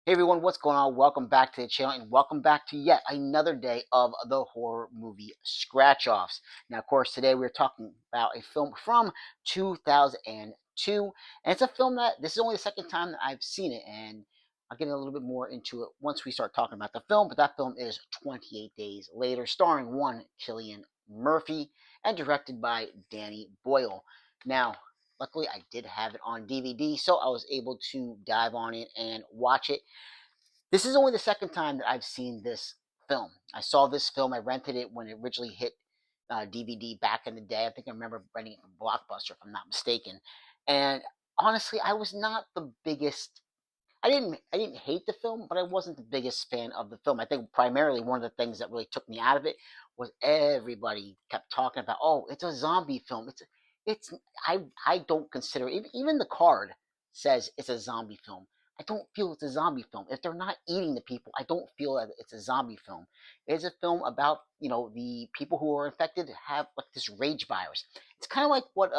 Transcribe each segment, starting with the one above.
Hey everyone, what's going on? Welcome back to the channel and welcome back to yet another day of the horror movie scratch offs. Now, of course, today we're talking about a film from 2002, and it's a film that this is only the second time that I've seen it, and I'll get a little bit more into it once we start talking about the film. But that film is 28 Days Later, starring one Cillian Murphy and directed by Danny Boyle. Now, luckily, I did have it on DVD, so I was able to dive on it and watch it. This is only the second time that I've seen this film. I saw this film. I rented it when it originally hit DVD back in the day. I think I remember renting it from Blockbuster, if I'm not mistaken. And honestly, I was not the biggest. I didn't hate the film, but I wasn't the biggest fan of the film. I think primarily one of the things that really took me out of it was everybody kept talking about, oh, it's a zombie film. It's I don't consider even the card says it's a zombie film. I don't feel it's a zombie film. If they're not eating the people, I don't feel that it's a zombie film. It's a film about the people who are infected have like this rage virus. It's kind of like what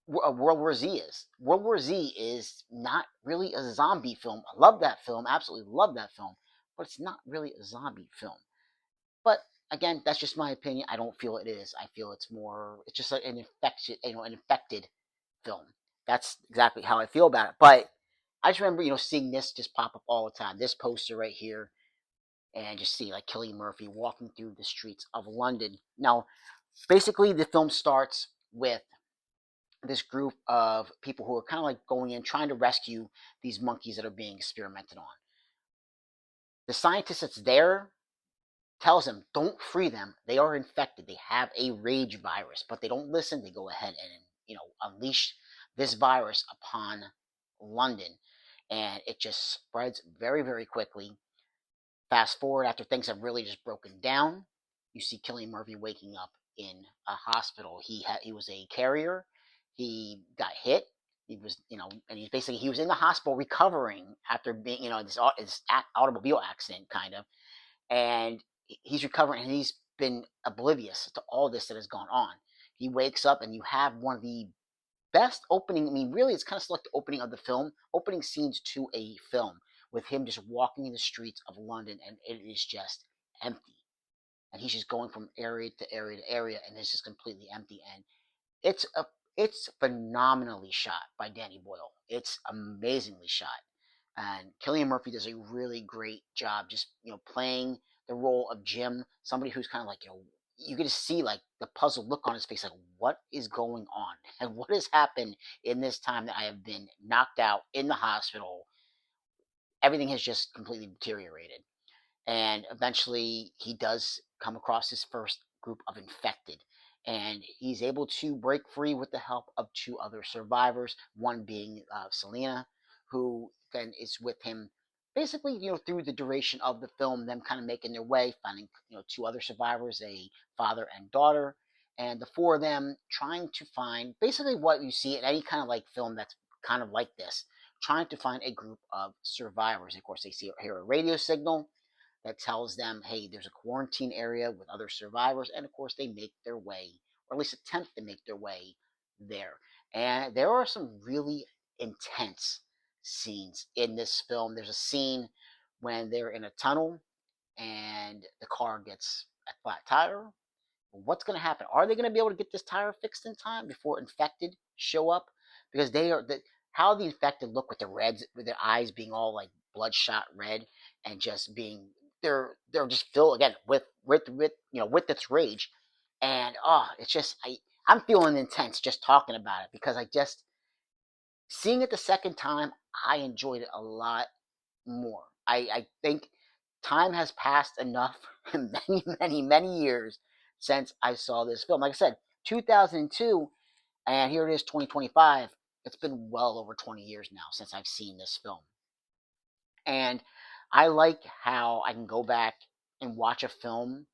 World War Z is. World War Z is not really a zombie film. I love that film, absolutely love that film, but it's not really a zombie film. But again, that's just my opinion. I don't feel it is. I feel it's just like an infected film. That's exactly how I feel about it. But I just remember, seeing this just pop up all the time. This poster right here, and just see like Cillian Murphy walking through the streets of London. Now, basically, the film starts with this group of people who are kind of like going in trying to rescue these monkeys that are being experimented on. The scientist that's there tells them, don't free them. They are infected. They have a rage virus, but they don't listen. They go ahead and, unleash this virus upon London. And it just spreads very, very quickly. Fast forward after things have really just broken down, you see Cillian Murphy waking up in a hospital. He was a carrier. He got hit. He was, and he was in the hospital recovering after being, this automobile accident kind of, and he's recovering and he's been oblivious to all this that has gone on. He wakes up and you have one of the best opening. I mean, really, it's kind of like the opening of the film, opening scenes to a film with him just walking in the streets of London, and it is just empty. And he's just going from area to area to area, and it's just completely empty. And it's a it's phenomenally shot by Danny Boyle. It's amazingly shot, and Cillian Murphy does a really great job just playing the role of Jim, somebody who's kind of like you get to see like the puzzled look on his face, like what is going on and what has happened in this time that I have been knocked out in the hospital. Everything has just completely deteriorated, and eventually he does come across his first group of infected, and he's able to break free with the help of two other survivors, one being Selena, who then is with him basically through the duration of the film, them kind of making their way, finding two other survivors, a father and daughter, and the four of them trying to find basically what you see in any kind of like film that's kind of like this, trying to find a group of survivors. Of course, they hear a radio signal that tells them, hey, there's a quarantine area with other survivors. And of course, they make their way, or at least attempt to make their way there. And there are some really intense scenes in this film. There's a scene when they're in a tunnel and the car gets a flat tire. What's going to happen? Are they going to be able to get this tire fixed in time before infected show up? Because how the infected look with the reds, with their eyes being all like bloodshot red, and just being they're just filled again with this rage, and it's just I'm feeling intense just talking about it because I just seeing it the second time I enjoyed it a lot more. I think time has passed enough, many, many, many years since I saw this film. Like I said, 2002, and here it is, 2025. It's been well over 20 years now since I've seen this film. And I like how I can go back and watch a film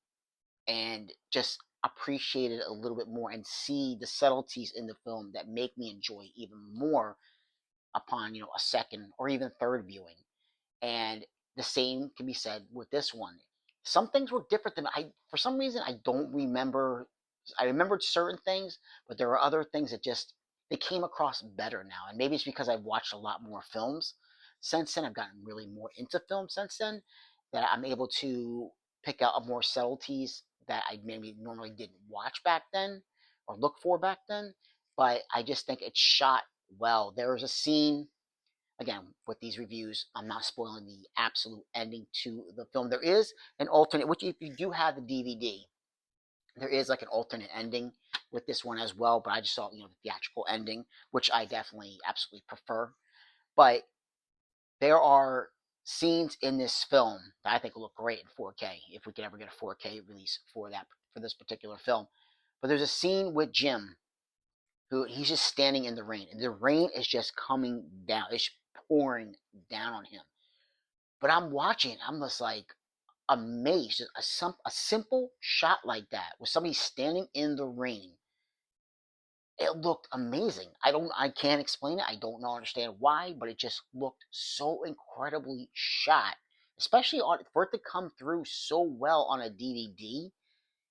and just appreciate it a little bit more and see the subtleties in the film that make me enjoy it even more upon, a second or even third viewing. And the same can be said with this one. Some things were different than for some reason I don't remember. I remembered certain things, but there are other things that just they came across better now. And maybe it's because I've watched a lot more films since then. I've gotten really more into film since then, that I'm able to pick out more subtleties that I maybe normally didn't watch back then or look for back then. But I just think it's shot well. There was a scene, again, with these reviews, I'm not spoiling the absolute ending to the film. There is an alternate, which if you do have the DVD, there is like an alternate ending with this one as well. But I just saw, the theatrical ending, which I definitely absolutely prefer. But there are scenes in this film that I think will look great in 4K if we could ever get a 4K release for this particular film. But there's a scene with Jim who he's just standing in the rain, and the rain is just coming down. It's pouring down on him. But I'm watching, I'm just like amazed. A simple shot like that with somebody standing in the rain, it looked amazing. I can't explain it. I don't know, understand why, but it just looked so incredibly shot, especially on for it to come through so well on a DVD.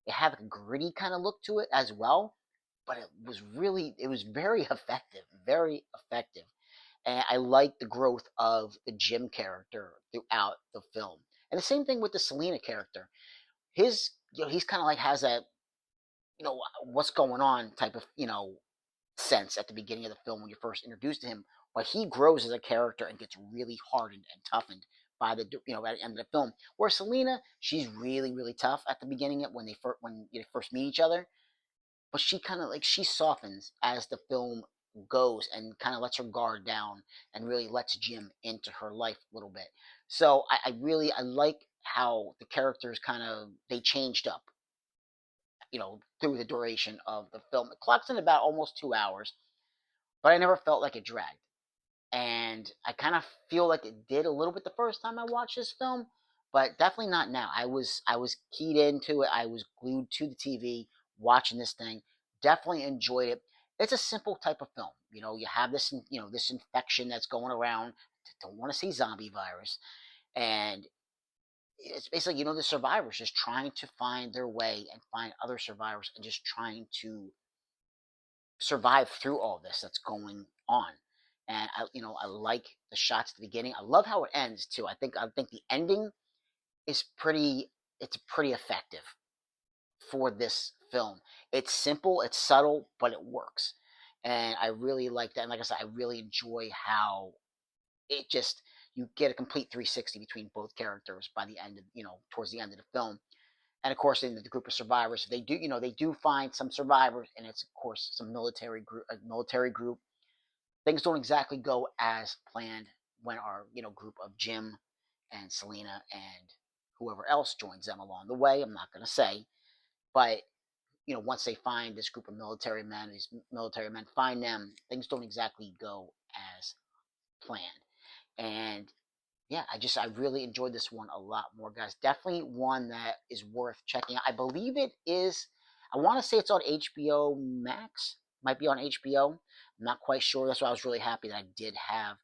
It had a gritty kind of look to it as well, but it was very effective, very effective. And I like the growth of the Jim character throughout the film. And the same thing with the Selena character. He's kind of like has a, what's going on type of, sense at the beginning of the film when you're first introduced to him, but he grows as a character and gets really hardened and toughened by the, at the end of the film. Where Selena, she's really really tough at the beginning when you first meet each other, but she kind of like she softens as the film goes and kind of lets her guard down and really lets Jim into her life a little bit. So I like how the characters kind of they changed up, through the duration of the film. It clocks in about almost 2 hours, but I never felt like it dragged. And I kind of feel like it did a little bit the first time I watched this film, but definitely not now. I was keyed into it. I was glued to the TV watching this thing. Definitely enjoyed it. It's a simple type of film. You have this, this infection that's going around. Don't want to say zombie virus, and it's basically, the survivors just trying to find their way and find other survivors and just trying to survive through all this that's going on. And I like the shots at the beginning. I love how it ends too. I think the ending is it's pretty effective for this film. It's simple, it's subtle, but it works. And I really like that. And like I said, I really enjoy how it just you get a complete 360 between both characters by the end of, towards the end of the film. And of course, in the group of survivors, they do find some survivors, and it's of course some military group. Things don't exactly go as planned when our group of Jim and Selena and whoever else joins them along the way. I'm not going to say, but once they find this group of these military men find them, things don't exactly go as planned. And yeah, I really enjoyed this one a lot more, guys. Definitely one that is worth checking out. I believe it is. I want to say it's on HBO Max. Might be on HBO. I'm not quite sure. That's why I was really happy that I did have,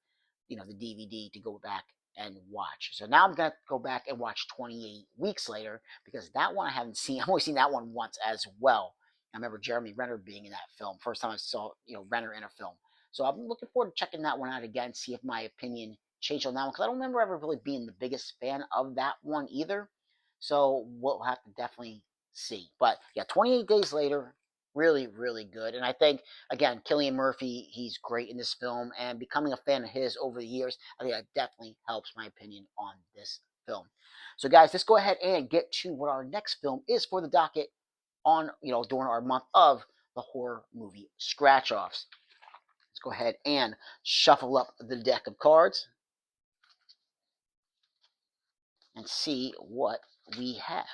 the DVD to go back and watch. So now I'm gonna go back and watch 28 Weeks Later because that one I haven't seen. I've only seen that one once as well. I remember Jeremy Renner being in that film. First time I saw Renner in a film. So I'm looking forward to checking that one out again. See if my opinion changed on that one because I don't remember ever really being the biggest fan of that one either. So we'll have to definitely see. But yeah, 28 Days Later, really, really good. And I think again, Cillian Murphy, he's great in this film, and becoming a fan of his over the years, I think that definitely helps my opinion on this film. So guys, let's go ahead and get to what our next film is for the docket on during our month of the horror movie scratch offs. Let's go ahead and shuffle up the deck of cards and see what we have.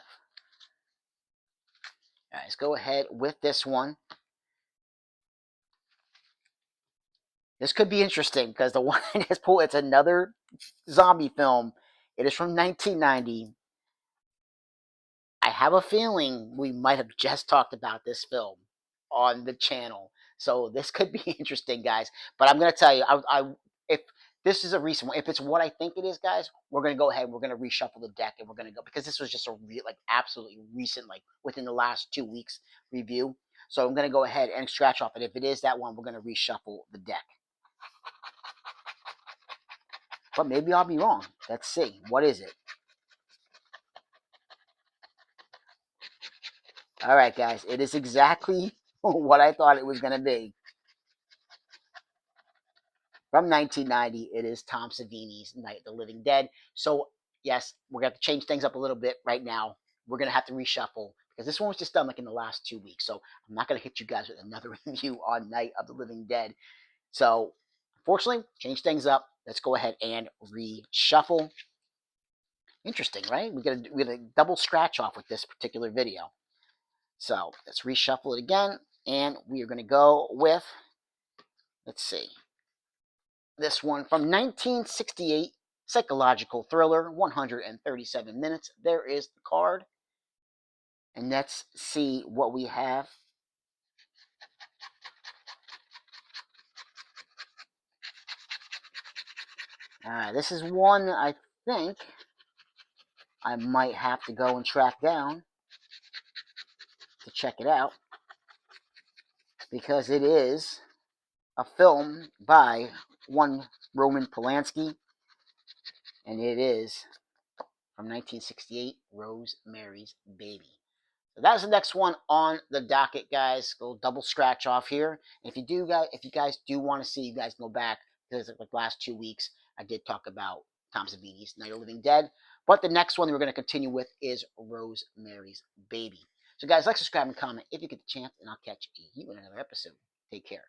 All right, let's go ahead with this one. This could be interesting because the one is pulled, it's another zombie film. It is from 1990. I have a feeling we might have just talked about this film on the channel. So this could be interesting, guys. But I'm going to tell you, if this is a recent one, if it's what I think it is, guys, we're going to go ahead. We're going to reshuffle the deck, and we're going to go because this was just a absolutely recent, like within the last 2 weeks review. So I'm going to go ahead and scratch off it. If it is that one, we're going to reshuffle the deck. but maybe I'll be wrong. Let's see. What is it? All right, guys. It is exactly what I thought it was going to be. From 1990, it is Tom Savini's Night of the Living Dead. So, yes, we're going to have to change things up a little bit right now. We're going to have to reshuffle because this one was just done like in the last 2 weeks. So, I'm not going to hit you guys with another review on Night of the Living Dead. So, unfortunately, change things up. Let's go ahead and reshuffle. Interesting, right? We're gonna double scratch off with this particular video. So let's reshuffle it again, and we are gonna go with, let's see, this one from 1968, psychological thriller, 137 minutes. There is the card, and let's see what we have. This is one I think I might have to go and track down to check it out, because it is a film by one Roman Polanski, and it is from 1968, Rosemary's Baby. So that's the next one on the docket, guys. Go double scratch off here. And if you guys do want to see, you guys go back, because like the last 2 weeks I did talk about Tom Savini's Night of the Living Dead. But the next one that we're going to continue with is Rosemary's Baby. So guys, like, subscribe, and comment if you get the chance, and I'll catch you in another episode. Take care.